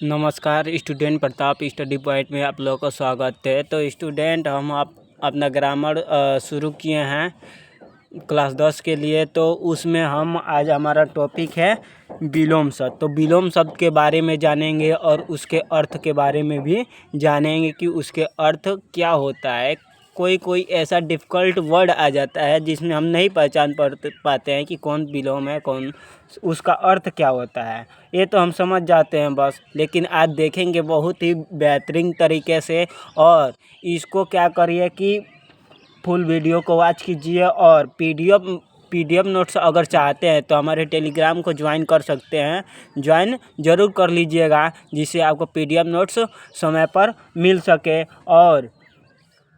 नमस्कार student, Pratap study point में आप लोगों का स्वागत है। तो स्टूडेंट, हम अपना ग्रामर शुरू किए हैं क्लास 10 के लिए। तो उसमें हम आज हमारा टॉपिक है विलोम शब्द। तो विलोम शब्द के बारे में जानेंगे और उसके अर्थ के बारे में भी जानेंगे कि उसके अर्थ क्या होता है। कोई ऐसा डिफ़िकल्ट वर्ड आ जाता है जिसमें हम नहीं पहचान पाते हैं कि कौन विलोम है, कौन उसका अर्थ क्या होता है। ये तो हम समझ जाते हैं बस, लेकिन आज देखेंगे बहुत ही बेहतरीन तरीके से। और इसको क्या करिए कि फुल वीडियो को वॉच कीजिए और पीडीएफ नोट्स अगर चाहते हैं तो हमारे टेलीग्राम को ज्वाइन कर सकते हैं। ज्वाइन ज़रूर कर लीजिएगा, जिससे आपको पीडीएफ नोट्स समय पर मिल सके। और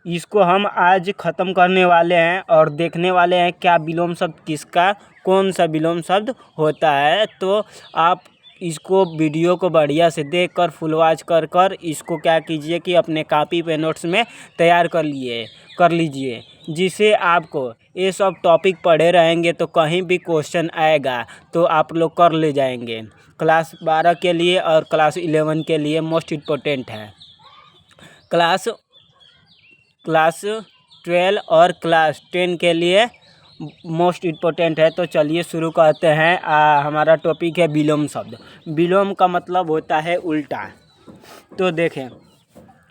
इसको हम आज ख़त्म करने वाले हैं और देखने वाले हैं क्या विलोम शब्द किसका कौन सा विलोम शब्द होता है। तो आप इसको वीडियो को बढ़िया से देखकर फुल वॉच कर इसको क्या कीजिए कि अपने कॉपी पे नोट्स में तैयार कर लीजिए, जिससे आपको ये सब टॉपिक पढ़े रहेंगे तो कहीं भी क्वेश्चन आएगा तो आप लोग कर ले जाएंगे। क्लास 12 के लिए और क्लास 11 के लिए मोस्ट इम्पोर्टेंट है। क्लास 12 और क्लास 10 के लिए मोस्ट इम्पोर्टेंट है। तो चलिए शुरू करते हैं। हमारा टॉपिक है विलोम शब्द। विलोम का मतलब होता है उल्टा। तो देखें,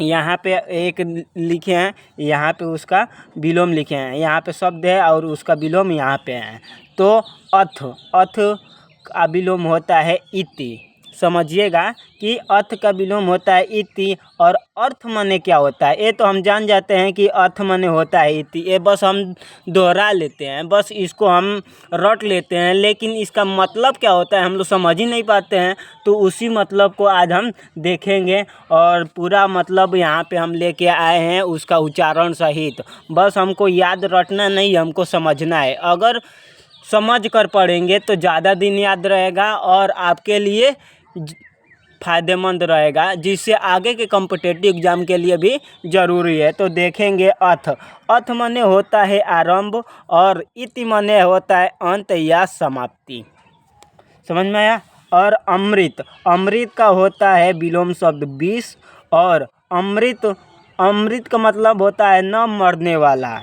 यहाँ पे एक लिखे हैं, यहाँ पे उसका विलोम लिखे हैं। यहाँ पे शब्द है और उसका विलोम यहाँ पे है। तो अथ का विलोम होता है इति। समझिएगा कि अर्थ का विलोम होता है इति। और अर्थ माने क्या होता है ये तो हम जान जाते हैं कि अर्थ माने होता है इति। ये बस हम दोहरा लेते हैं, बस इसको हम रट लेते हैं, लेकिन इसका मतलब क्या होता है हम लोग समझ ही नहीं पाते हैं। तो उसी मतलब को आज हम देखेंगे और पूरा मतलब यहाँ पे हम लेके आए हैं उसका उच्चारण सहित। बस हमको याद रटना नहीं, हमको समझना है। अगर समझ कर पढ़ेंगे तो ज़्यादा दिन याद रहेगा और आपके लिए फ़ायदेमंद रहेगा, जिससे आगे के कॉम्पिटिटिव एग्ज़ाम के लिए भी ज़रूरी है। तो देखेंगे अथ माने होता है आरंभ और इति माने होता है अंत या समाप्ति। समझ में आया। और अमृत का होता है विलोम शब्द विष। और अमृत का मतलब होता है न मरने वाला,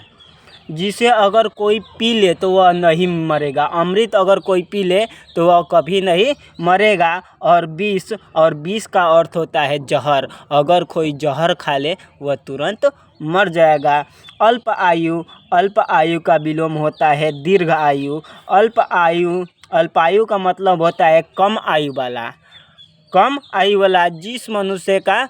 जिसे अगर कोई पी ले तो वह नहीं मरेगा। अमृत अगर कोई पी ले तो वह कभी नहीं मरेगा। और विष का अर्थ होता है जहर। अगर कोई जहर खा ले वह तुरंत मर जाएगा। अल्प आयु का विलोम होता है दीर्घ आयु। अल्प आयु का मतलब होता है कम आयु वाला। जिस मनुष्य का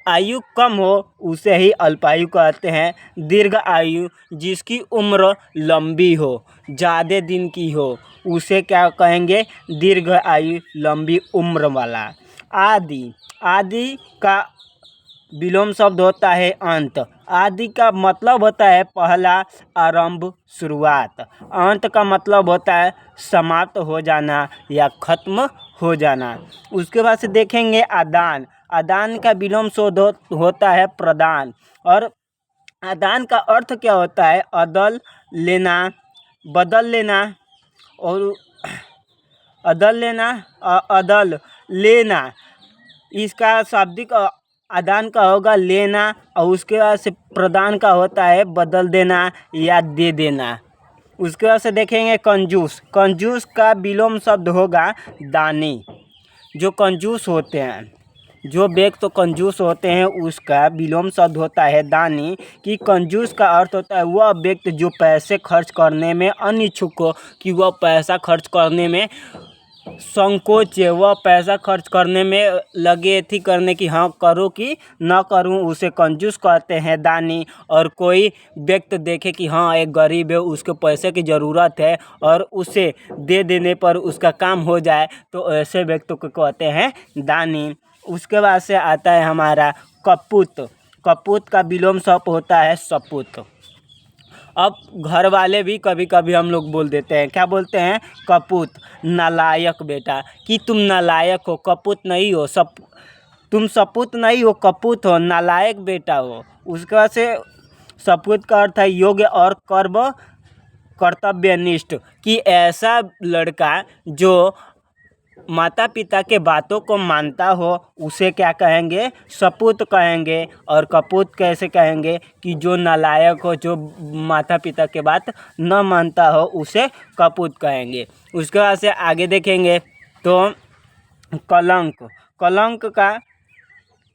आयु कम हो उसे ही अल्पायु कहते हैं। दीर्घ आयु जिसकी उम्र लंबी हो, ज़्यादा दिन की हो, उसे क्या कहेंगे? दीर्घ आयु, लंबी उम्र वाला। आदि का विलोम शब्द होता है अंत। आदि का मतलब होता है पहला, आरंभ, शुरुआत। अंत का मतलब होता है समाप्त हो जाना या खत्म हो जाना। उसके बाद से देखेंगे आदान का विलोम शब्द होता है प्रदान। और आदान का अर्थ क्या होता है? अदल लेना, बदल लेना। और अदल लेना, इसका शाब्दिक आदान का होगा लेना। और उसके बाद से प्रदान का होता है बदल देना या दे देना। उसके बाद से देखेंगे कंजूस का विलोम शब्द होगा दानी। जो कंजूस होते हैं, जो व्यक्ति तो कंजूस होते हैं, उसका विलोम शब्द होता है दानी। कि कंजूस का अर्थ होता है वह व्यक्ति जो पैसे खर्च करने में अनिच्छुक हो, कि वह पैसा खर्च करने में संकोच है, वह पैसा खर्च करने में लगे थी करने की हाँ करूँ कि ना करूँ, उसे कंजूस कहते हैं दानी। और कोई व्यक्ति देखे कि हाँ एक गरीब है, उसको पैसे की ज़रूरत है और उसे दे देने पर उसका काम हो जाए, तो ऐसे व्यक्ति को कहते हैं दानी। उसके बाद से आता है हमारा कपूत का विलोम शब्द होता है सपूत। अब घर वाले भी कभी कभी हम लोग बोल देते हैं, क्या बोलते हैं? कपूत, नालायक बेटा, कि तुम नालायक हो, कपूत नहीं हो। तुम सपूत नहीं हो, कपूत हो, नालायक बेटा हो। उसके बाद से सपूत का अर्थ है योग्य और कर्तव्यनिष्ठ। कि ऐसा लड़का जो माता पिता के बातों को मानता हो उसे क्या कहेंगे, सपूत कहेंगे। और कपूत कैसे कहेंगे कि जो नालायक हो, जो माता पिता के बात न मानता हो उसे कपूत कहेंगे। उसके बाद से आगे देखेंगे तो कलंक। कलंक का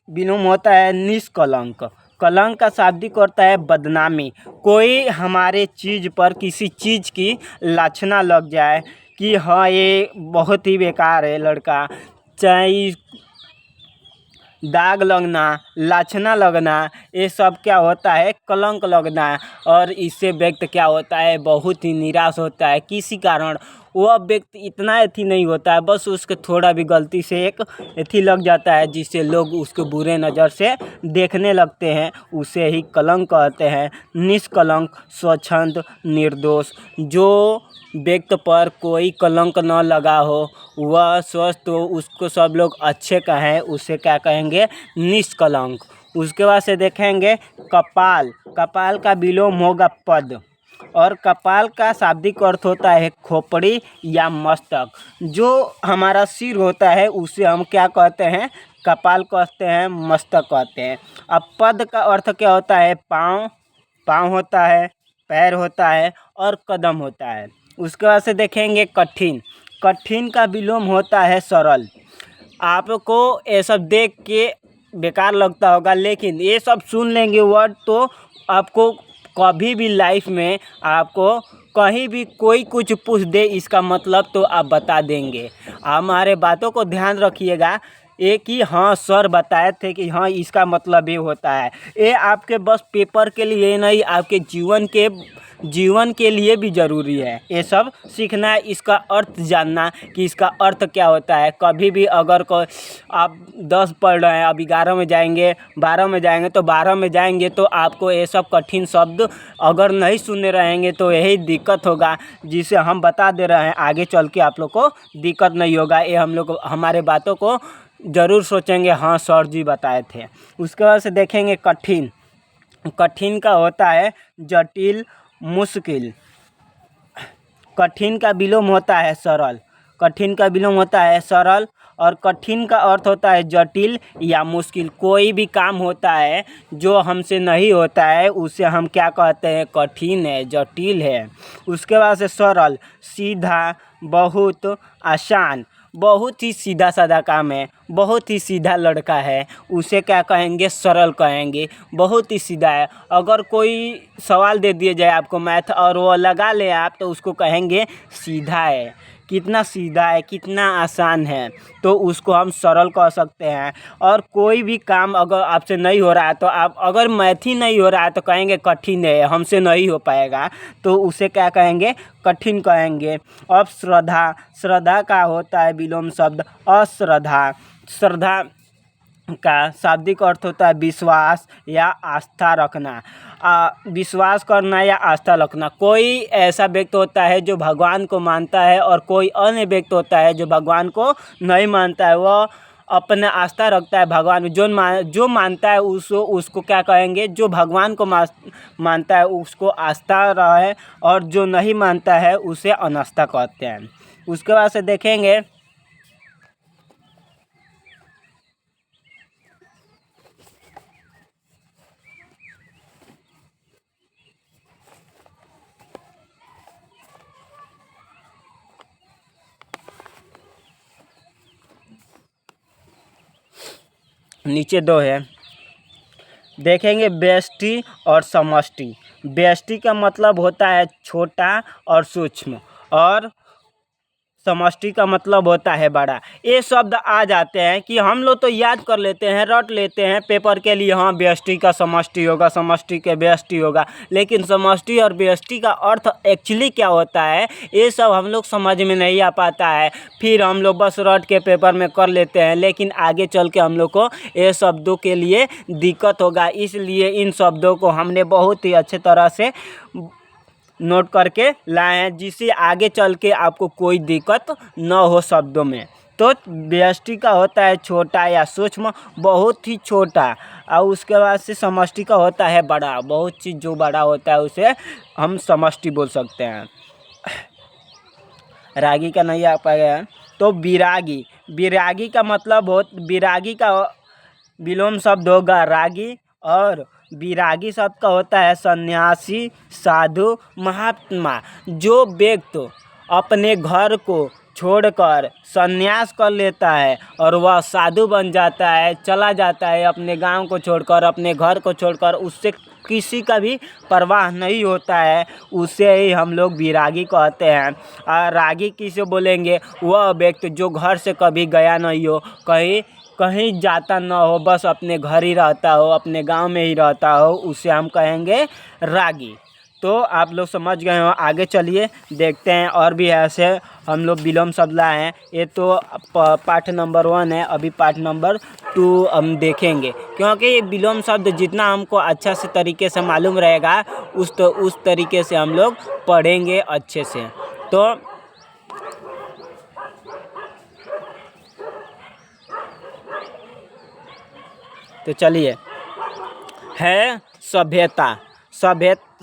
विलोम होता है निष्कलंक। कलंक का शाब्दिक होता है बदनामी। कोई हमारे चीज़ पर किसी चीज़ की लाछना लग जाए कि हाँ ये बहुत ही बेकार है लड़का, चाहे दाग लगना, लाछना लगना, ये सब क्या होता है, कलंक लगना। और इससे व्यक्ति क्या होता है, बहुत ही निराश होता है। किसी कारण वह व्यक्ति इतना एथी नहीं होता है, बस उसके थोड़ा भी गलती से एक एथी लग जाता है जिससे लोग उसको बुरे नज़र से देखने लगते हैं, उसे ही कलंक कहते हैं। निष्कलंक, स्वच्छंद, निर्दोष। जो व्यक्ति पर कोई कलंक न लगा हो, वह स्वस्थ हो, उसको सब लोग अच्छे कहें, उसे क्या कहेंगे, निष्कलंक। उसके बाद से देखेंगे कपाल। कपाल का विलोम होगा पद। और कपाल का शाब्दिक अर्थ होता है खोपड़ी या मस्तक। जो हमारा सिर होता है उसे हम क्या कहते हैं, कपाल कहते हैं, मस्तक कहते हैं। अब पद का अर्थ क्या होता है, पाँव। पाँव होता है, पैर होता है और कदम होता है। उसके बाद से देखेंगे कठिन। कठिन का विलोम होता है सरल। आपको ये सब देख के बेकार लगता होगा, लेकिन ये सब सुन लेंगे वर्ड तो आपको कभी भी लाइफ में आपको कहीं भी कोई कुछ पूछ दे इसका मतलब तो आप बता देंगे। हमारे बातों को ध्यान रखिएगा, ये कि हाँ सर बताए थे कि हाँ इसका मतलब ये होता है। ये आपके बस पेपर के लिए नहीं, आपके जीवन के लिए भी ज़रूरी है ये सब सीखना, इसका अर्थ जानना कि इसका अर्थ क्या होता है। कभी भी अगर आप 10 पढ़ रहे हैं, अब 11 में जाएंगे, 12 में जाएंगे, तो 12 में जाएंगे तो आपको ये सब कठिन शब्द अगर नहीं सुनने रहेंगे तो यही दिक्कत होगा, जिसे हम बता दे रहे हैं आगे चल के आप लोग को दिक्कत नहीं होगा। ये हम लोग हमारे बातों को ज़रूर सोचेंगे, हाँ सर जी बताए थे। उसके बाद से देखेंगे कठिन। कठिन का होता है जटिल, मुश्किल। कठिन का विलोम होता है सरल। कठिन का विलोम होता है सरल। और कठिन का अर्थ होता है जटिल या मुश्किल। कोई भी काम होता है जो हमसे नहीं होता है उसे हम क्या कहते हैं, कठिन है, जटिल है। उसके बाद से सरल, सीधा, बहुत आसान। बहुत ही सीधा साधा काम है, बहुत ही सीधा लड़का है, उसे क्या कहेंगे, सरल कहेंगे। बहुत ही सीधा है। अगर कोई सवाल दे दिया जाए आपको मैथ और वो लगा ले आप, तो उसको कहेंगे सीधा है। कितना सीधा है, कितना आसान है, तो उसको हम सरल कह सकते हैं। और कोई भी काम अगर आपसे नहीं हो रहा है, तो आप अगर मैथ ही नहीं हो रहा है तो कहेंगे कठिन है, हमसे नहीं हो पाएगा, तो उसे क्या कहेंगे, कठिन कहेंगे। अब श्रद्धा। श्रद्धा का होता है विलोम शब्द अश्रद्धा। श्रद्धा का शाब्दिक अर्थ होता है विश्वास या आस्था रखना। विश्वास करना या आस्था रखना। कोई ऐसा व्यक्ति होता है जो भगवान को मानता है और कोई अन्य व्यक्ति होता है जो भगवान को नहीं मानता है, वह अपना आस्था रखता है भगवान में। जो मानता है उसको क्या कहेंगे, जो भगवान को मानता है उसको आस्था रहे, और जो नहीं मानता है उसे अनास्था कहते हैं। उसके बाद से देखेंगे नीचे दो है, देखेंगे व्यष्टि और समष्टि। व्यष्टि का मतलब होता है छोटा और सूक्ष्म, और समष्टि का मतलब होता है बड़ा। ये शब्द आ जाते हैं कि हम लोग तो याद कर लेते हैं, रट लेते हैं पेपर के लिए, हाँ व्यष्टि का समष्टि होगा, समष्टि के व्यष्टि होगा, लेकिन समष्टि और व्यष्टि का अर्थ एक्चुअली क्या होता है ये सब हम लोग समझ में नहीं आ पाता है। फिर हम लोग बस रट के पेपर में कर लेते हैं, लेकिन आगे चल के हम लोग को ये शब्दों के लिए दिक्कत होगा। इसलिए इन शब्दों को हमने बहुत ही अच्छे तरह से नोट करके लाए हैं, जिससे आगे चल के आपको कोई दिक्कत न हो शब्दों में। तो व्यष्टि का होता है छोटा या सूक्ष्म, बहुत ही छोटा। और उसके बाद से समष्टि का होता है बड़ा, बहुत चीज़ जो बड़ा होता है उसे हम समष्टि बोल सकते हैं। रागी का नहीं आ पाया है। तो विरागी, विरागी का मतलब विरागी का विलोम शब्द होगा रागी, और विरागी शब्द का होता है सन्यासी, साधु, महात्मा। जो व्यक्ति अपने घर को छोड़कर संन्यास कर लेता है और वह साधु बन जाता है, चला जाता है अपने गांव को छोड़कर, अपने घर को छोड़कर, उससे किसी का भी परवाह नहीं होता है, उसे ही हम लोग विरागी कहते हैं। और रागी किसे बोलेंगे? वह व्यक्ति जो घर से कभी गया नहीं हो, कहीं कहीं जाता ना हो, बस अपने घर ही रहता हो, अपने गांव में ही रहता हो, उसे हम कहेंगे रागी। तो आप लोग समझ गए हो। आगे चलिए देखते हैं और भी ऐसे हम लोग विलोम शब्द लाए हैं। ये तो पाठ नंबर 1 है, अभी पाठ नंबर 2 हम देखेंगे, क्योंकि ये विलोम शब्द जितना हमको अच्छा से तरीके से मालूम रहेगा उस तरीके से हम लोग पढ़ेंगे अच्छे से। तो चलिए, है सभ्यता,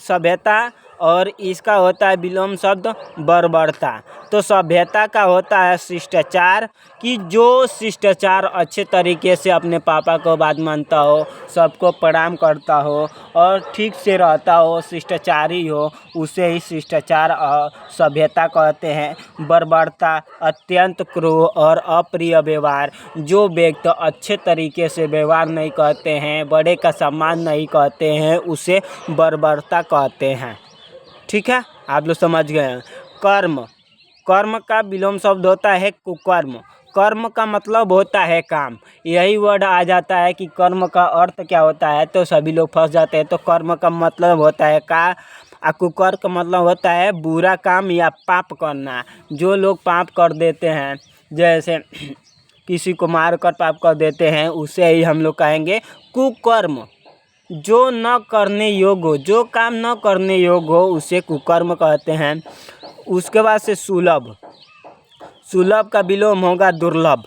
सभ्यता, और इसका होता है विलोम शब्द बर्बरता। तो सभ्यता का होता है शिष्टाचार, कि जो शिष्टाचार अच्छे तरीके से अपने पापा को बात मानता हो, सबको प्रणाम करता हो और ठीक से रहता हो, शिष्टाचारी हो, उसे ही शिष्टाचार और सभ्यता कहते हैं। बर्बरता, अत्यंत क्रूर और अप्रिय व्यवहार। जो व्यक्ति अच्छे तरीके से व्यवहार नहीं करते हैं, बड़े का सम्मान नहीं करते हैं, उसे बर्बरता कहते हैं। ठीक है, आप लोग समझ गए हैं। कर्म, कर्म का विलोम शब्द होता है कुकर्म। कर्म का मतलब होता है काम। यही वर्ड आ जाता है कि कर्म का अर्थ क्या होता है, तो सभी लोग फंस जाते हैं। तो कर्म का मतलब होता है का, कुकर्म का मतलब होता है बुरा काम या पाप करना। जो लोग पाप कर देते हैं, जैसे किसी को मार कर पाप कर देते हैं, उसे ही हम लोग कहेंगे कुकर्म। जो न करने योग्य हो, जो काम न करने योग्य हो, उसे कुकर्म कहते हैं। उसके बाद से सुलभ, सुलभ का विलोम होगा दुर्लभ।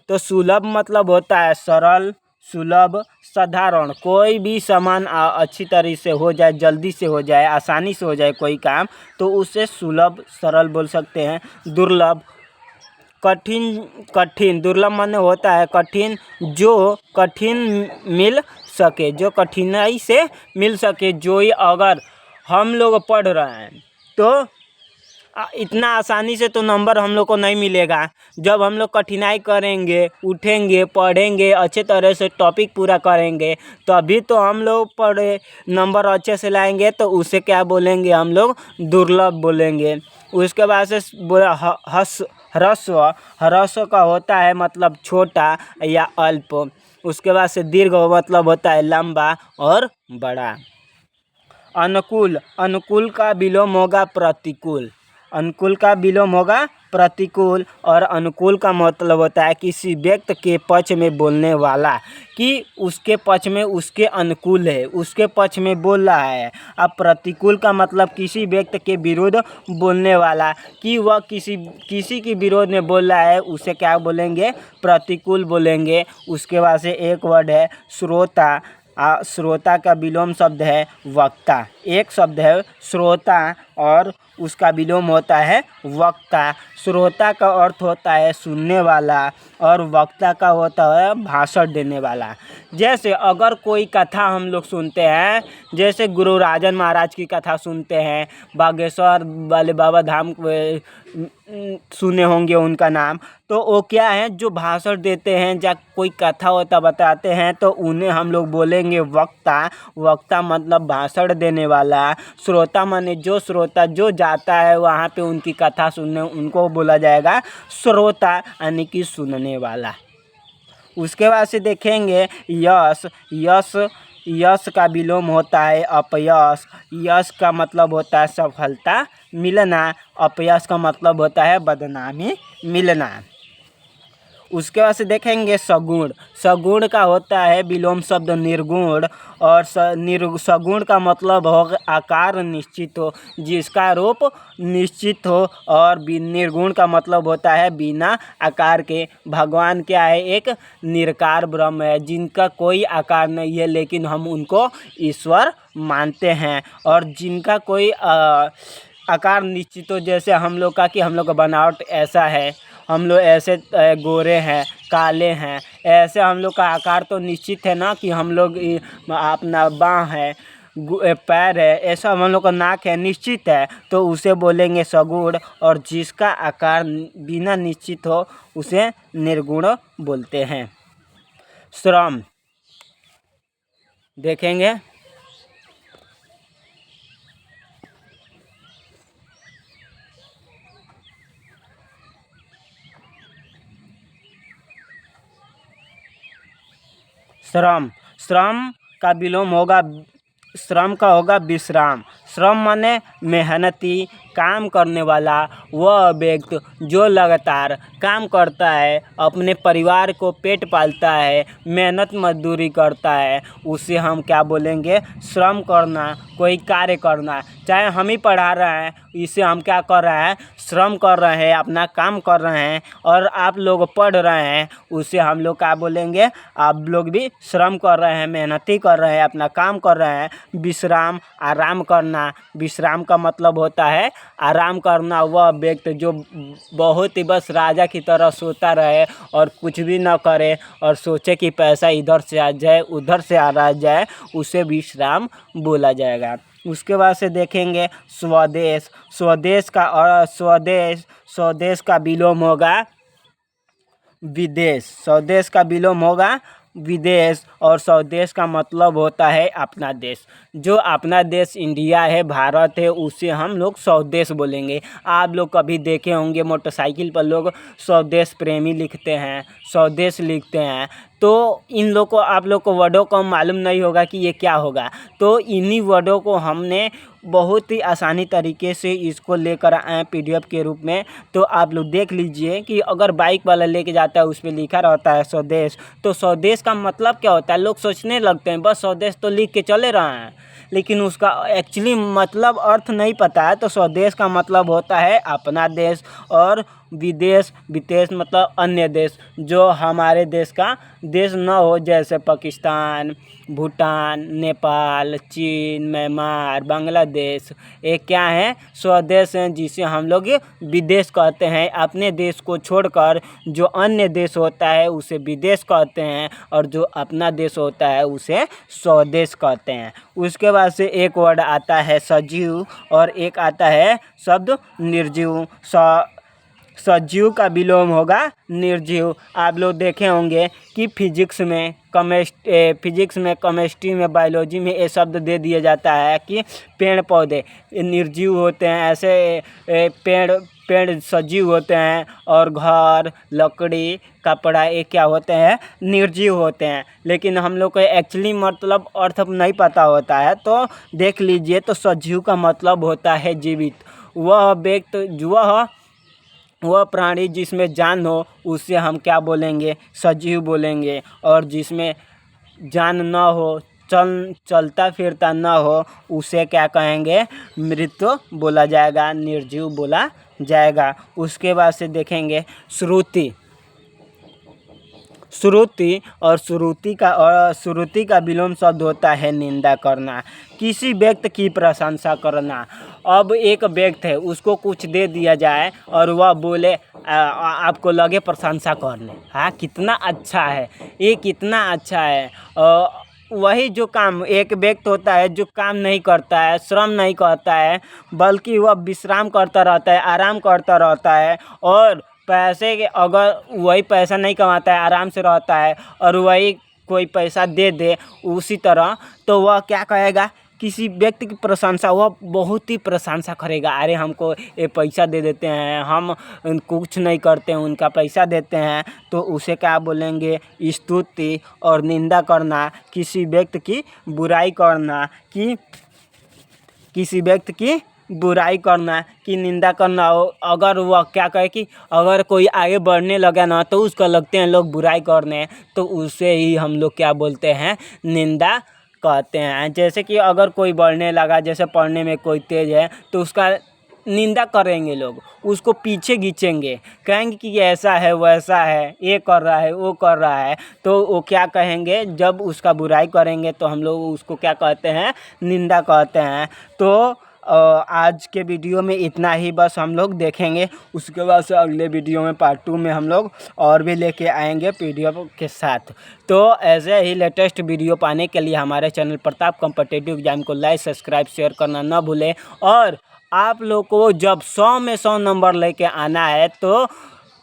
तो सुलभ मतलब होता है सरल, सुलभ, साधारण। कोई भी सामान अच्छी तरह से हो जाए, जल्दी से हो जाए, आसानी से हो जाए कोई काम, तो उसे सुलभ, सरल बोल सकते हैं। दुर्लभ, कठिन, कठिन, दुर्लभ माने होता है कठिन, जो कठिन मिल सके, जो कठिनाई से मिल सके। जो ही अगर हम लोग पढ़ रहे हैं तो इतना आसानी से तो नंबर हम लोग को नहीं मिलेगा। जब हम लोग कठिनाई करेंगे, उठेंगे, पढ़ेंगे, अच्छे तरह से टॉपिक पूरा करेंगे, तभी तो हम लोग पढ़े नंबर अच्छे से लाएंगे। तो उसे क्या बोलेंगे हम लोग? दुर्लभ बोलेंगे। उसके बाद से बोला ह्रस्व, ह्रस्व का होता है मतलब छोटा या अल्प। उसके बाद से दीर्घ मतलब होता है लंबा और बड़ा। अनुकूल, अनुकूल का विलोम होगा प्रतिकूल। अनुकूल का विलोम होगा प्रतिकूल। और अनुकूल का मतलब होता है किसी व्यक्ति के पक्ष में बोलने वाला, कि उसके पक्ष में उसके अनुकूल है, उसके पक्ष में बोल रहा है। अब प्रतिकूल का मतलब किसी व्यक्ति के विरुद्ध बोलने वाला, कि वह किसी के विरोध में बोल रहा है, उसे क्या बोलेंगे? प्रतिकूल बोलेंगे। उसके बाद से एक वर्ड है श्रोता। श्रोता का विलोम शब्द है वक्ता। एक शब्द है श्रोता और उसका विलोम होता है वक्ता। श्रोता का अर्थ होता है सुनने वाला और वक्ता का होता है भाषण देने वाला। जैसे अगर कोई कथा हम लोग सुनते हैं, जैसे गुरु राजन महाराज की कथा सुनते हैं, बागेश्वर वाले बाबा धाम सुने होंगे उनका नाम, तो वो क्या है? जो भाषण देते हैं, या कोई कथा होता बताते हैं, तो उन्हें हम लोग बोलेंगे वक्ता। वक्ता मतलब भाषण देने वाला। श्रोता माने जो श्रोता जो जाता है वहाँ पे उनकी कथा सुनने, उनको बोला जाएगा श्रोता, यानी कि सुनने वाला। उसके बाद से देखेंगे यश। यश, यश का विलोम होता है अपयश। यश का मतलब होता है सफलता मिलना, अपयश का मतलब होता है बदनामी मिलना। उसके बाद से देखेंगे सगुण। सगुण का होता है विलोम शब्द निर्गुण। और सगुण का मतलब हो आकार निश्चित हो, जिसका रूप निश्चित हो। और निर्गुण का मतलब होता है बिना आकार के। भगवान क्या है? एक निराकार ब्रह्म है, जिनका कोई आकार नहीं है, लेकिन हम उनको ईश्वर मानते हैं। और जिनका कोई आकार निश्चित हो, जैसे हम लोग का कि हम लोग का बनावट ऐसा है, हम लोग ऐसे गोरे हैं, काले हैं, ऐसे हम लोग का आकार तो निश्चित है ना कि हम लोग अपना बाँह है, पैर है, ऐसा हम लोग का नाक है, निश्चित है, तो उसे बोलेंगे सगुण। और जिसका आकार बिना निश्चित हो उसे निर्गुण बोलते हैं। श्रम देखेंगे। श्रम, श्रम का विलोम होगा, श्रम का होगा विश्राम। श्रम माने मेहनती, काम करने वाला वह व्यक्ति जो लगातार काम करता है, अपने परिवार को पेट पालता है, मेहनत मजदूरी करता है, उसे हम क्या बोलेंगे? श्रम करना, कोई कार्य करना। चाहे हम ही पढ़ा रहे हैं, इसे हम क्या कर रहे हैं? श्रम कर रहे हैं, अपना काम कर रहे हैं। और आप लोग पढ़ रहे हैं, उसे हम लोग क्या बोलेंगे? आप लोग भी श्रम कर रहे हैं, मेहनती कर रहे हैं, अपना काम कर रहे हैं। विश्राम, आराम करना। विश्राम का मतलब होता है आराम करना। वह व्यक्ति जो बहुत ही बस राजा की तरह सोता रहे और कुछ भी ना करे और सोचे कि पैसा इधर से आ जाए उधर से आ जाए, उसे विश्राम बोला जाएगा। उसके बाद से देखेंगे स्वदेश। स्वदेश का विलोम होगा विदेश। स्वदेश का विलोम होगा विदेश। और स्वदेश का मतलब होता है अपना देश। जो अपना देश इंडिया है, भारत है, उसे हम लोग स्वदेश बोलेंगे। आप लोग कभी देखे होंगे मोटरसाइकिल पर लोग स्वदेश प्रेमी लिखते हैं, स्वदेश लिखते हैं। तो इन लोग को, आप लोग को वर्डों को मालूम नहीं होगा कि ये क्या होगा। तो इन्हीं वर्डों को हमने बहुत ही आसानी तरीके से इसको लेकर आए PDF के रूप में। तो आप लोग देख लीजिए कि अगर बाइक वाला लेके जाता है, उस पर लिखा रहता है स्वदेश। तो स्वदेश का मतलब क्या होता है? लोग सोचने लगते हैं बस स्वदेश तो लिख के चले रहे हैं, लेकिन उसका एक्चुअली मतलब अर्थ नहीं पता है। तो स्वदेश का मतलब होता है अपना देश। और विदेश मतलब अन्य देश जो हमारे देश का देश न हो, जैसे पाकिस्तान, भूटान, नेपाल, चीन, म्यांमार, बांग्लादेश। ये क्या है? स्वदेश हैं, जिसे हम लोग विदेश कहते हैं। अपने देश को छोड़कर जो अन्य देश होता है उसे विदेश कहते हैं, और जो अपना देश होता है उसे स्वदेश कहते हैं। उसके बाद से एक वर्ड आता है सजीव, और एक आता है शब्द निर्जीव। सजीव का विलोम होगा निर्जीव। आप लोग देखे होंगे कि फिजिक्स में, केमिस्ट्री में, बायोलॉजी में ये शब्द दे दिया जाता है कि पेड़ पौधे निर्जीव होते हैं, ऐसे पेड़ सजीव होते हैं, और घर, लकड़ी, कपड़ा ये क्या होते हैं? निर्जीव होते हैं। लेकिन हम लोग को एक्चुअली मतलब अर्थ नहीं पता होता है। तो देख लीजिए, तो सजीव का मतलब होता है जीवित। वह व्यक्ति, वह प्राणी जिसमें जान हो उसे हम क्या बोलेंगे? सजीव बोलेंगे। और जिसमें जान न हो, चलता फिरता न हो, उसे क्या कहेंगे? मृत बोला जाएगा, निर्जीव बोला जाएगा। उसके बाद से देखेंगे श्रुति। और श्रुति का विलोम शब्द होता है निंदा करना, किसी व्यक्ति की प्रशंसा करना। अब एक व्यक्ति है, उसको कुछ दे दिया जाए और वह बोले आपको लगे प्रशंसा करने, हाँ कितना अच्छा है, ये कितना अच्छा है। वही जो काम एक व्यक्ति होता है जो काम नहीं करता है, श्रम नहीं करता है, बल्कि वह विश्राम करता रहता है, आराम करता रहता है। और पैसे के, अगर वही पैसा नहीं कमाता है, आराम से रहता है, और वही कोई पैसा दे दे उसी तरह, तो वह क्या कहेगा? किसी व्यक्ति की प्रशंसा, वह बहुत ही प्रशंसा करेगा। अरे हमको ये पैसा दे देते हैं, हम कुछ नहीं करते हैं, उनका पैसा देते हैं। तो उसे क्या बोलेंगे? स्तुति। और निंदा करना, किसी व्यक्ति की बुराई करना, कि किसी व्यक्ति की बुराई करना, कि निंदा करना हो। अगर वह क्या कहे कि अगर कोई आगे बढ़ने लगा ना, तो उसको लगते हैं लोग बुराई करने, तो उसे ही हम लोग क्या बोलते हैं? निंदा कहते हैं। जैसे कि अगर कोई बढ़ने लगा, जैसे पढ़ने में कोई तेज है, तो उसका निंदा करेंगे लोग, उसको पीछे खींचेंगे, कहेंगे कि ये ऐसा है, वैसा है, ये कर रहा है, वो कर रहा है। तो वो क्या कहेंगे? जब उसका बुराई करेंगे तो हम लोग उसको क्या कहते हैं? निंदा कहते हैं। तो आज के वीडियो में इतना ही बस हम लोग देखेंगे। उसके बाद से अगले वीडियो में पार्ट 2 में हम लोग और भी लेके आएंगे पीडीएफ के साथ। तो ऐसे ही लेटेस्ट वीडियो पाने के लिए हमारे चैनल प्रताप कॉम्पिटिटिव एग्जाम को लाइक, सब्सक्राइब, शेयर करना ना भूलें। और आप लोग को जब 100 में 100 नंबर लेके आना है तो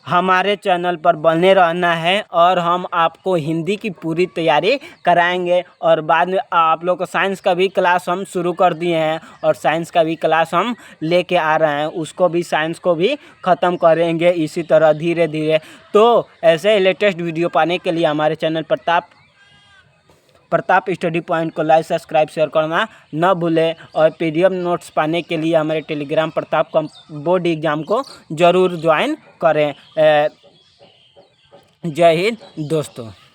हमारे चैनल पर बने रहना है और हम आपको हिंदी की पूरी तैयारी कराएंगे। और बाद में आप लोग को साइंस का भी क्लास हम शुरू कर दिए हैं और साइंस का भी क्लास हम लेके आ रहे हैं, उसको भी साइंस को भी ख़त्म करेंगे इसी तरह धीरे धीरे। तो ऐसे लेटेस्ट वीडियो पाने के लिए हमारे चैनल प्रताप स्टडी पॉइंट को लाइक, सब्सक्राइब, शेयर करना न भूलें। और पीडीएफ नोट्स पाने के लिए हमारे टेलीग्राम प्रताप बोर्ड एग्ज़ाम को ज़रूर ज्वाइन करें। जय हिंद दोस्तों।